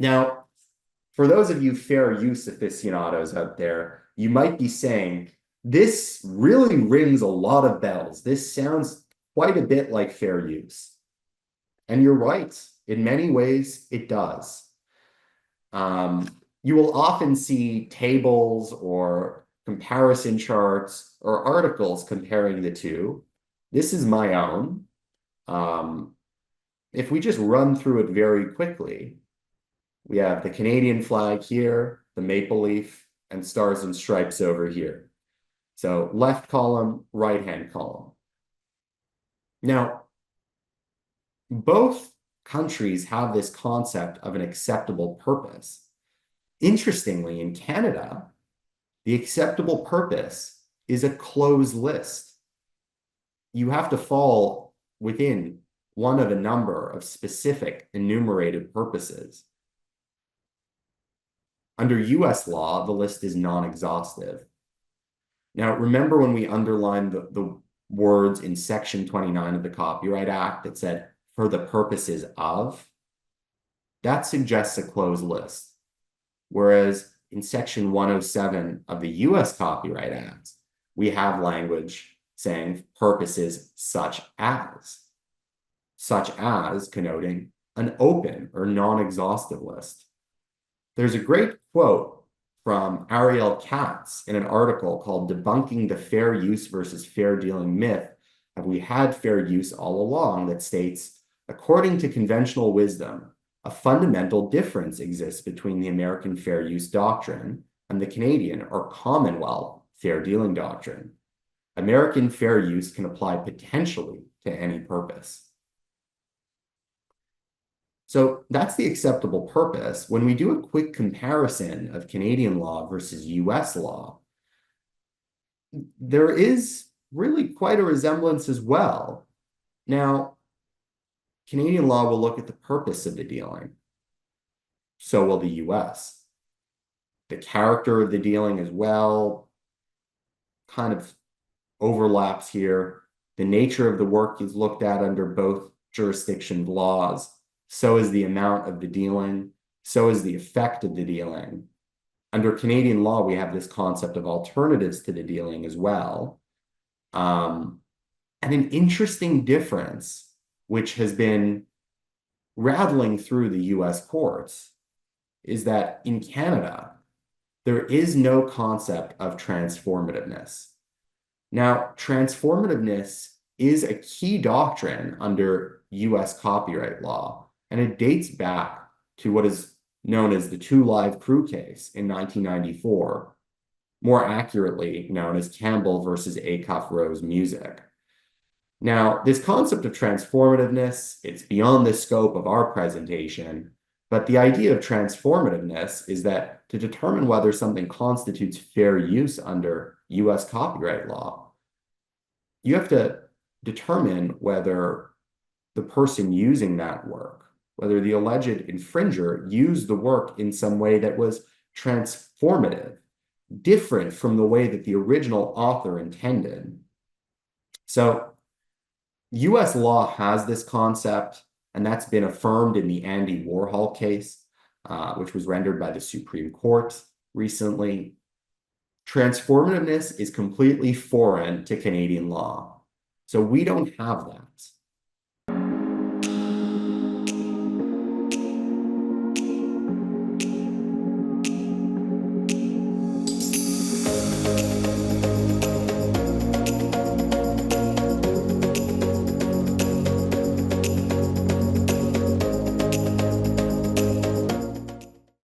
Now, for those of you fair use aficionados out there, you might be saying, this really rings a lot of bells. This sounds quite a bit like fair use. And you're right. In many ways, it does. You will often see tables or comparison charts or articles comparing the two. This is my own. If we just run through it very quickly, we have the Canadian flag here, the maple leaf, and stars and stripes over here. So left column, right-hand column. Now, both countries have this concept of an acceptable purpose. Interestingly, in Canada, the acceptable purpose is a closed list. You have to fall within one of a number of specific enumerated purposes. Under US law, the list is non-exhaustive. Now, remember when we underlined the words in Section 29 of the Copyright Act that said, for the purposes of? That suggests a closed list. Whereas in Section 107 of the US Copyright Act, we have language saying purposes such as connoting an open or non-exhaustive list. There's a great quote from Ariel Katz in an article called Debunking the Fair Use versus Fair Dealing Myth. Have we had fair use all along? That states, according to conventional wisdom, a fundamental difference exists between the American fair use doctrine and the Canadian or Commonwealth fair dealing doctrine. American fair use can apply potentially to any purpose. So that's the acceptable purpose. When we do a quick comparison of Canadian law versus US law, there is really quite a resemblance as well. Now, Canadian law will look at the purpose of the dealing. So will the US. The character of the dealing as well kind of overlaps here. The nature of the work is looked at under both jurisdiction laws. So is the amount of the dealing. So is the effect of the dealing. Under Canadian law, we have this concept of alternatives to the dealing as well. And an interesting difference, which has been rattling through the US courts, is that in Canada, there is no concept of transformativeness. Now, transformativeness is a key doctrine under US copyright law, and it dates back to what is known as the Two Live Crew case in 1994, more accurately known as Campbell versus Acuff Rose Music. Now, this concept of transformativeness, it's beyond the scope of our presentation, but the idea of transformativeness is that to determine whether something constitutes fair use under US copyright law, you have to determine whether the person using that work, whether the alleged infringer used the work in some way that was transformative, different from the way that the original author intended. So US law has this concept, and that's been affirmed in the Andy Warhol case, which was rendered by the Supreme Court recently. Transformativeness is completely foreign to Canadian law. So we don't have that.